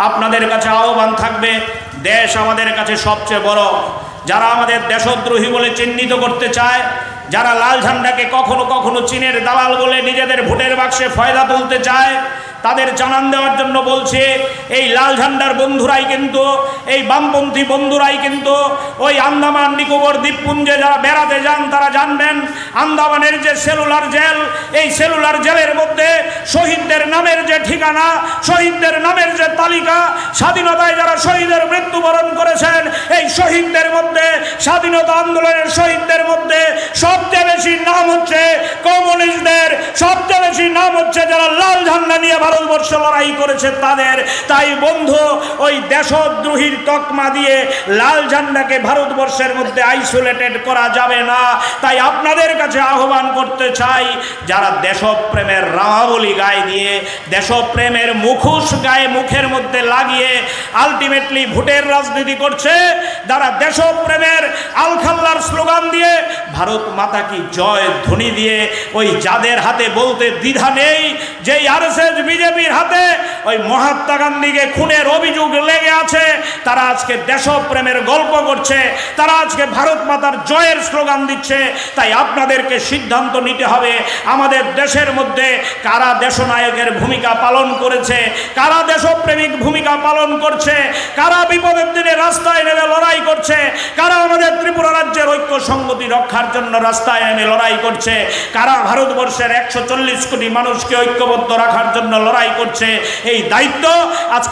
আপনাদের কাছে আহ্বান থাকবে, দেশ আমাদের কাছে সবচেয়ে বড়। যারা আমাদের দেশদ্রোহী বলে চিহ্নিত করতে চায়, যারা লাল ঝান্ডাকে কখনো কখনো চীনের দালাল বলে নিজেদের ভোটের বাক্সে ফয়দা তুলতে চায়, তাদের জানান দেওয়ার জন্য বলছে, এই লাল ঝান্ডার বন্ধুরাই কিন্তু, এই বামপন্থী বন্ধুরাই কিন্তু ওই আন্দামান নিকোবর দ্বীপপুঞ্জে যারা বেড়াতে যান তারা জানবেন, আন্দামানের যে সেলুলার জেল, এই সেলুলার জেলের মধ্যে শহীদদের নামের যে ঠিকানা, শহীদদের নামের যে তালিকা, স্বাধীনতায় যারা শহীদের মৃত্যুবরণ করেছেন, এই শহীদদের মধ্যে, স্বাধীনতা আন্দোলনের শহীদদের মধ্যে সবচেয়ে বেশি নাম হচ্ছে কমিউনিস্টদের, সবচেয়ে বেশি নাম হচ্ছে যারা লাল ঝান্ডা নিয়ে ভারতবর্ষ লড়াই করেছে তাদের। তাই বন্ধু, ওই দেশদ্রোহীর তকমা দিয়ে লাল ঝান্ডাকে ভারতবর্ষের মধ্যে আইসোলেটেড করা যাবে না। তাই আপনাদের কাছে আহ্বান করতে চাই, যারা দেশপ্রেমের রামাবলী গায়ে দিয়ে, দেশপ্রেমের মুখোশ গায়ে মুখের মধ্যে লাগিয়ে আলটিমেটলি ভোটের রাজনীতি করছে, যারা দেশপ্রেমের আলখাল্লার স্লোগান দিয়ে, ভারত মাতা কি জয় ধ্বনি দিয়ে, ওই যাদের হাতে বলতে দ্বিধা নেই, যেই আরএসএস বিজেপির হাতে ওই মহাত্মা গান্ধীকে খুনের অভিযোগ লেগে আছে, তারা আজকে দেশপ্রেমের গল্প করছে, তারা আজকে ভারত মাতার জয়ের স্লোগান দিচ্ছে। তাই আপনাদেরকে সিদ্ধান্ত নিতে হবে, আমাদের দেশের মধ্যে কারা দেশনায়কের ভূমিকা পালন করেছে, কারা দেশপ্রেমিক ভূমিকা পালন করছে, কারা বিপদের দিনে রাস্তায় নেমে লড়াই করছে, কারা আমাদের ত্রিপুরা রাজ্যের ঐক্য সংগতি রক্ষার জন্য রাস্তায় নেমে লড়াই করছে, কারা ভারতবর্ষের 140 কোটি মানুষকে ঐক্যবদ্ধ রাখার জন্য লড়াই করছে। এই দায়িত্ব আজ